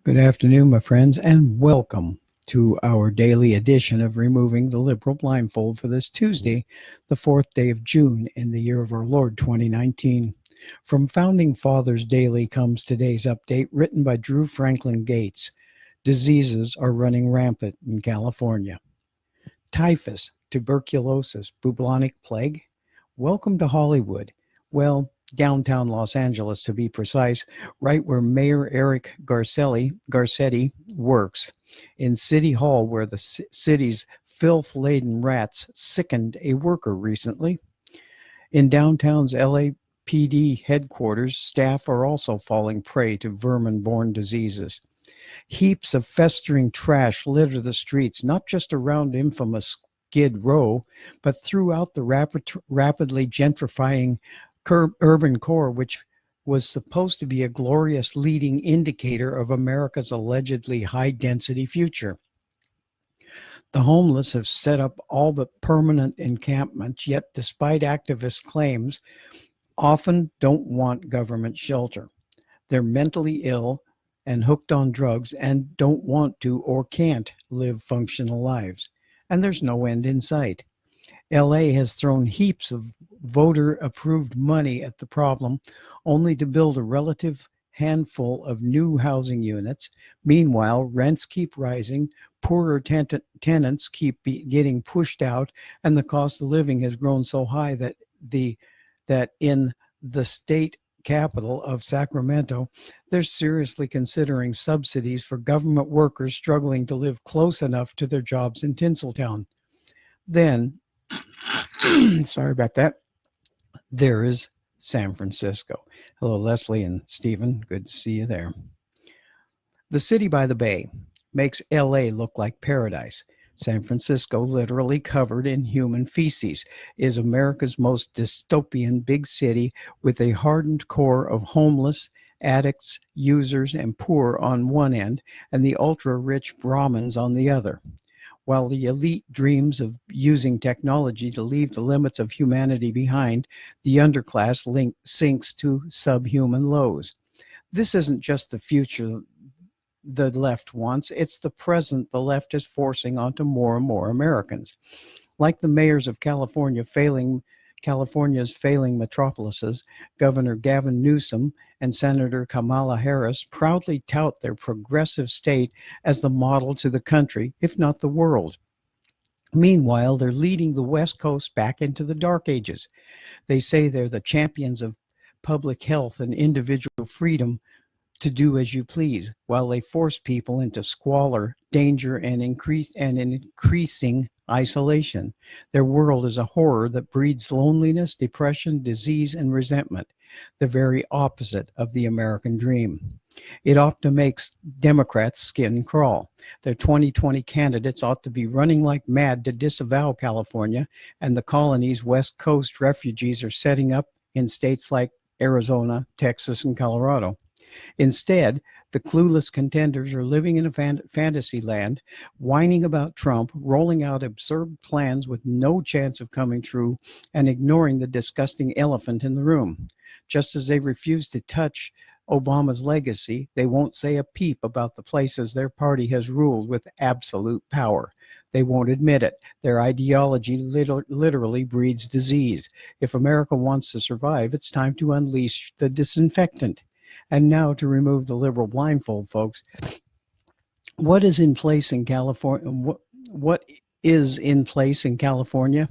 Good afternoon, my friends, and welcome to our daily edition of Removing the Liberal Blindfold for this Tuesday, the 4th day of June in the year of our Lord 2019. From Founding Fathers Daily comes today's update written by Drew Franklin Gates. Diseases are running rampant in California. Typhus, tuberculosis, bubonic plague. Welcome to Hollywood. Well, downtown Los Angeles to be precise, right where Mayor Eric Garcetti works. In City Hall, where the city's filth-laden rats sickened a worker recently. In downtown's LAPD headquarters, staff are also falling prey to vermin-borne diseases. Heaps of festering trash litter the streets, not just around infamous Skid Row, but throughout the rapidly gentrifying urban core, which was supposed to be a glorious leading indicator of America's allegedly high-density future. The homeless have set up all but permanent encampments, yet despite activist claims, often don't want government shelter. They're mentally ill and hooked on drugs and don't want to or can't live functional lives. And there's no end in sight. LA has thrown heaps of voter-approved money at the problem, only to build a relative handful of new housing units. Meanwhile, rents keep rising, poorer tenants keep getting pushed out, and the cost of living has grown so high that in the state capital of Sacramento, they're seriously considering subsidies for government workers struggling to live close enough to their jobs in Tinseltown. Then, sorry about that, there is San Francisco. Hello, Leslie and Stephen. Good to see you there. The city by the bay makes LA look like paradise. San Francisco, literally covered in human feces, is America's most dystopian big city with a hardened core of homeless, addicts, users, and poor on one end, and the ultra-rich Brahmins on the other. While the elite dreams of using technology to leave the limits of humanity behind, the underclass sinks to subhuman lows. This isn't just the future the left wants, it's the present the left is forcing onto more and more Americans. Like the mayors of California's failing metropolises, Governor Gavin Newsom and Senator Kamala Harris proudly tout their progressive state as the model to the country, if not the world. Meanwhile, they're leading the West Coast back into the dark ages. They say they're the champions of public health and individual freedom to do as you please, while they force people into squalor, danger, and increasing isolation. Their world is a horror that breeds loneliness, depression, disease, and resentment, the very opposite of the American dream. It often makes Democrats' skin crawl. Their 2020 candidates ought to be running like mad to disavow California and the colony's West Coast refugees are setting up in states like Arizona, Texas, and Colorado. Instead, the clueless contenders are living in a fantasy land, whining about Trump, rolling out absurd plans with no chance of coming true, and ignoring the disgusting elephant in the room. Just as they refuse to touch Obama's legacy, they won't say a peep about the places their party has ruled with absolute power. They won't admit it. Their ideology literally breeds disease. If America wants to survive, it's time to unleash the disinfectant. And now to remove the liberal blindfold, folks. What is in place in California? What is in place in California?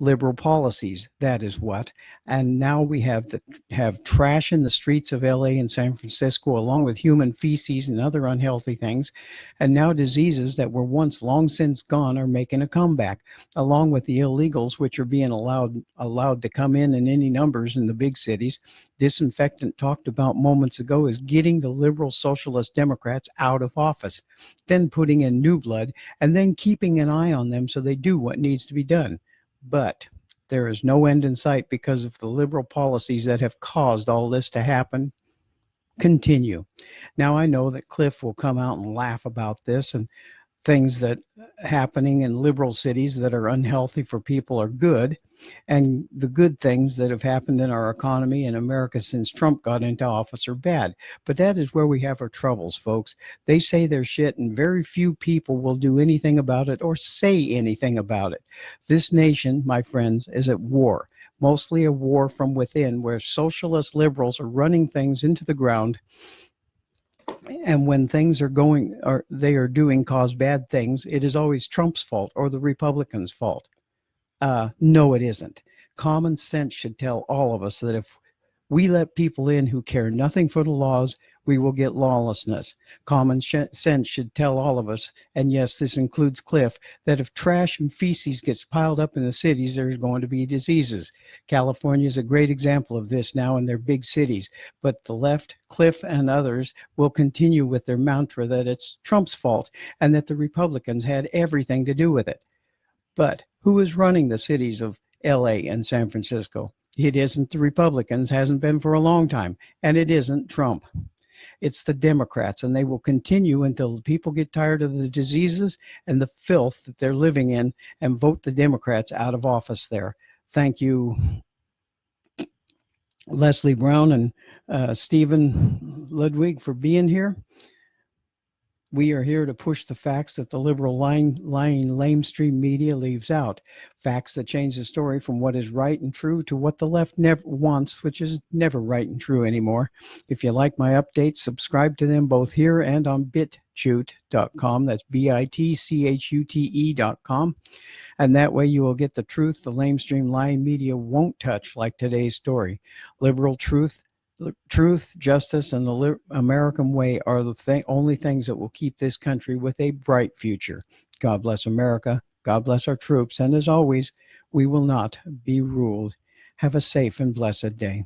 Liberal policies, that is what. And now we have trash in the streets of LA and San Francisco, along with human feces and other unhealthy things. And now diseases that were once long since gone are making a comeback, along with the illegals, which are being allowed to come in any numbers in the big cities. Disinfectant talked about moments ago is getting the liberal socialist Democrats out of office, then putting in new blood, and then keeping an eye on them so they do what needs to be done. But there is no end in sight because of the liberal policies that have caused all this to happen. Continue. Now, I know that Cliff will come out and laugh about this, and things that happening in liberal cities that are unhealthy for people are good, and the good things that have happened in our economy in America since Trump got into office are bad. But that is where we have our troubles, folks. They say their shit, and very few people will do anything about it or say anything about it. This nation, my friends, is at war, mostly a war from within, where socialist liberals are running things into the ground, and when things are going or they are doing cause bad things, it is always Trump's fault or the Republicans' fault. No, it isn't. Common sense should tell all of us that if we let people in who care nothing for the laws, we will get lawlessness. Common sense should tell all of us, and yes, this includes Cliff, that if trash and feces gets piled up in the cities, there's going to be diseases. California is a great example of this now in their big cities, but the left, Cliff and others, will continue with their mantra that it's Trump's fault and that the Republicans had everything to do with it. But who is running the cities of LA and San Francisco? It isn't the Republicans, hasn't been for a long time, and it isn't Trump. It's the Democrats, and they will continue until people get tired of the diseases and the filth that they're living in and vote the Democrats out of office there. Thank you, Leslie Brown and Stephen Ludwig, for being here. We are here to push the facts that the liberal lying lamestream media leaves out. Facts that change the story from what is right and true to what the left never wants, which is never right and true anymore. If you like my updates, subscribe to them both here and on bitchute.com. That's bitchute.com. And that way you will get the truth the lamestream lying media won't touch, like today's story. Liberal truth, justice, and the American way are the only things that will keep this country with a bright future. God bless America. God bless our troops. And as always, we will not be ruled. Have a safe and blessed day.